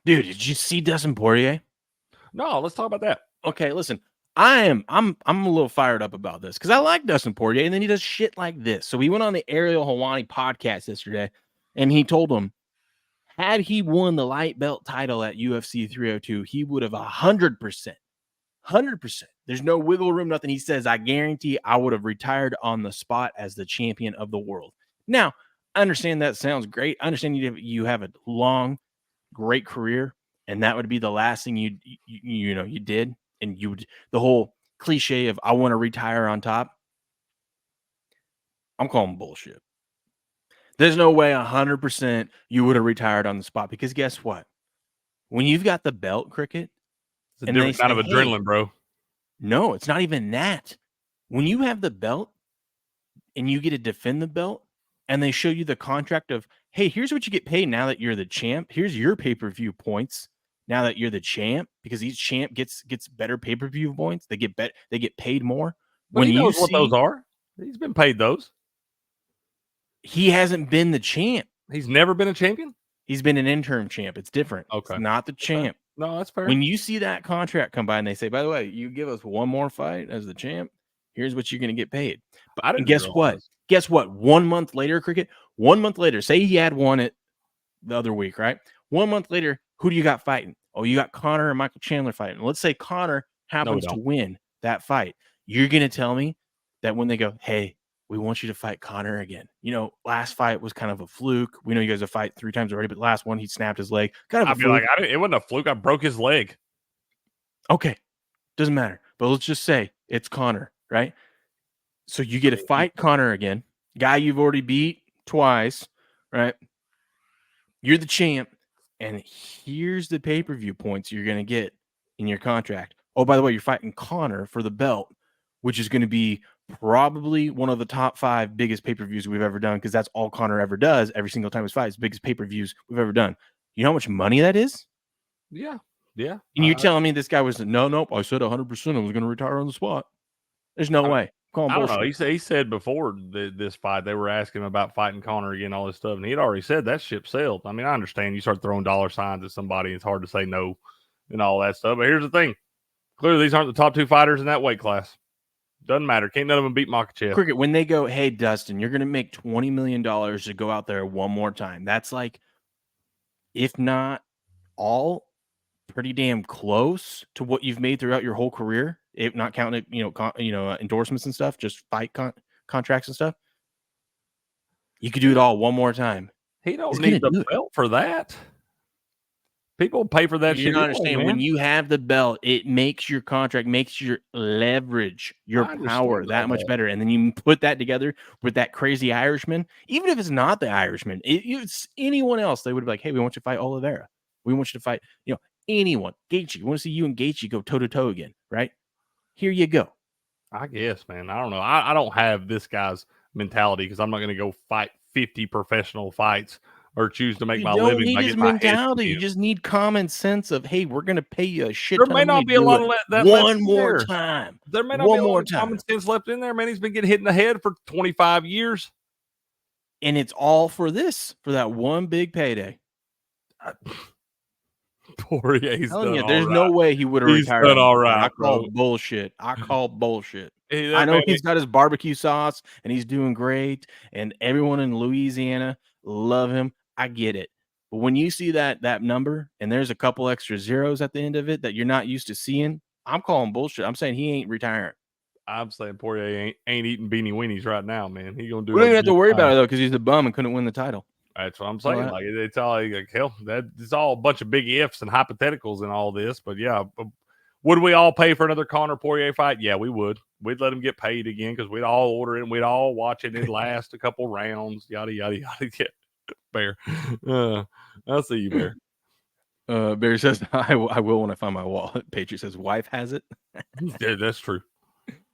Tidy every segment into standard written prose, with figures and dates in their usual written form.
Dude, did you see Dustin Poirier? No, let's talk about that. Okay, listen. I'm a little fired up about this because I like Dustin Poirier, and then he does shit like this. So he went on the Ariel Helwani podcast yesterday, and he told him, had he won the light belt title at UFC 302, he would have 100%. 100%. There's no wiggle room, nothing. He says, I guarantee I would have retired on the spot as the champion of the world. Now, I understand that sounds great. I understand you have a long, great career, and that would be the last thing you did. And you would, the whole cliche of I want to retire on top. I'm calling bullshit. There's no way 100% you would have retired on the spot, because guess what? When you've got the belt, Cricket, It's a different kind of adrenaline, bro. No, it's not even that. When you have the belt and you get to defend the belt, and they show you the contract of, hey, here's what you get paid now that you're the champ. Here's your pay-per-view points now that you're the champ, because each champ gets better pay-per-view points. They get paid more. But when he knows what those are. He's been paid those. He hasn't been the champ. He's never been a champion? He's been an interim champ. It's different. Okay. It's not the champ. No, that's fair. When you see that contract come by and they say, by the way, you give us one more fight as the champ, here's what you're going to get paid. But guess what? Guess what? 1 month later, Cricket, 1 month later, say he had won it the other week, right? 1 month later, who do you got fighting? Oh, you got Conor and Michael Chandler fighting. Let's say Conor happens to win that fight. You're going to tell me that when they go, hey, we want you to fight Conor again. You know, last fight was kind of a fluke. We know you guys have fight 3 times already, but last one, he snapped his leg. Kind of a fluke. I'd be like, it wasn't a fluke. I broke his leg. Okay. Doesn't matter. But let's just say it's Conor, right? So you get to fight Conor again, guy you've already beat twice, right? You're the champ, and here's the pay-per-view points you're going to get in your contract. Oh, by the way, you're fighting Conor for the belt, which is going to be probably one of the top 5 biggest pay-per-views we've ever done, because that's all Conor ever does every single time he fights. Biggest pay-per-views we've ever done. You know how much money that is? Yeah. Yeah. And you're telling me this guy was, nope, I said 100% I was going to retire on the spot. There's no way. I don't know. He said before this fight, they were asking him about fighting Conor again, all this stuff, and he'd already said that ship sailed. I mean, I understand you start throwing dollar signs at somebody, it's hard to say no and all that stuff. But here's the thing. Clearly, these aren't the top 2 fighters in that weight class. Doesn't matter. Can't none of them beat Makhachev. Cricket, when they go, hey, Dustin, you're going to make $20 million to go out there one more time. That's like, if not all, pretty damn close to what you've made throughout your whole career. If not counting, endorsements and stuff, just fight contracts and stuff. You could do it all one more time. He don't need the belt for that. People pay for that shit. You don't understand. When you have the belt, it makes your contract, makes your leverage, your power that much better. And then you put that together with that crazy Irishman. Even if it's not the Irishman, it's anyone else. They would be like, hey, we want you to fight Oliveira. We want you to fight, anyone. Gaethje. We want to see you and Gaethje go toe-to-toe again, right? Here you go. I guess, man. I don't know. I don't have this guy's mentality, because I'm not going to go fight 50 professional fights or choose to make my living. You don't need his mentality. You just need common sense of, hey, we're going to pay you a shit ton of money. There may not be a lot of that one more time. There may not be a lot of common sense left in there, man. He's been getting hit in the head for 25 years. And it's all for that one big payday. Poirier's done all there's right. no way he would have retired. He's done all right. I call bullshit. I know he's got his barbecue sauce and he's doing great, and everyone in Louisiana love him. I get it. But when you see that number and there's a couple extra zeros at the end of it that you're not used to seeing, I'm calling bullshit. I'm saying he ain't retiring. I'm saying Poirier ain't eating beanie weenies right now, man. He's gonna do. We don't even have to worry about it though, because he's the bum and couldn't win the title. That's what I'm saying. Like, it's all like, hell, it's all a bunch of big ifs and hypotheticals and all this. But yeah, would we all pay for another Conor Poirier fight? Yeah, we would. We'd let him get paid again, because we'd all order it and we'd all watch it. It'd last a couple rounds. Yada yada yada. Yeah. Bear, I'll see you, Bear. Bear says, I will when I find my wallet. Patriot says, wife has it. Yeah, that's true.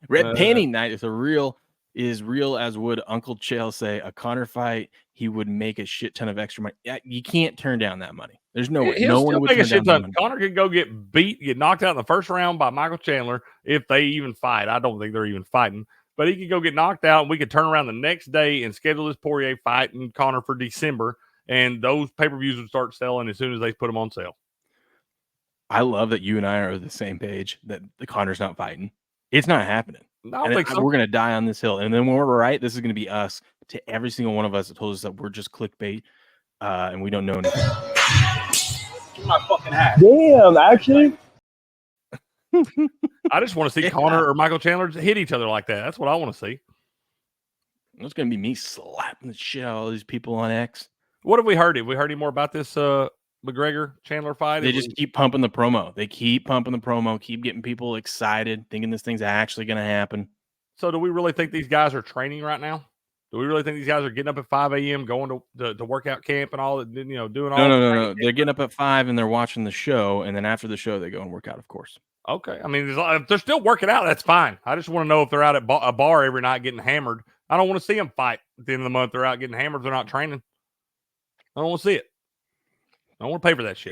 Red Painting Night is real as would Uncle Chael say. A Conor fight, he would make a shit ton of extra money. You can't turn down that money. There's no way. No one would turn down that money. Conor could go get knocked out in the first round by Michael Chandler if they even fight. I don't think they're even fighting. But he could go get knocked out, and we could turn around the next day and schedule this Poirier fight and Conor for December, and those pay-per-views would start selling as soon as they put them on sale. I love that you and I are on the same page that the Conor's not fighting. It's not happening. I don't think so. We're going to die on this hill. And then when we're right, this is going to be us to every single one of us that told us that we're just clickbait and we don't know anything. Give my fucking hat. Damn, actually. I just want to see Conor or Michael Chandler hit each other like that. That's what I want to see. It's going to be me slapping the shit out of all these people on X. What have we heard? Have we heard any more about this McGregor Chandler fight? They just keep pumping the promo. They keep pumping the promo, keep getting people excited, thinking this thing's actually going to happen. So do we really think these guys are training right now? Do we really think these guys are getting up at 5 a.m., going to workout camp and all that, doing all No. They're getting up at 5 and they're watching the show. And then after the show, they go and work out, of course. Okay. I mean, if they're still working out, that's fine. I just want to know if they're out at a bar every night getting hammered. I don't want to see them fight at the end of the month. They're out getting hammered. They're not training. I don't want to see it. I don't want to pay for that shit.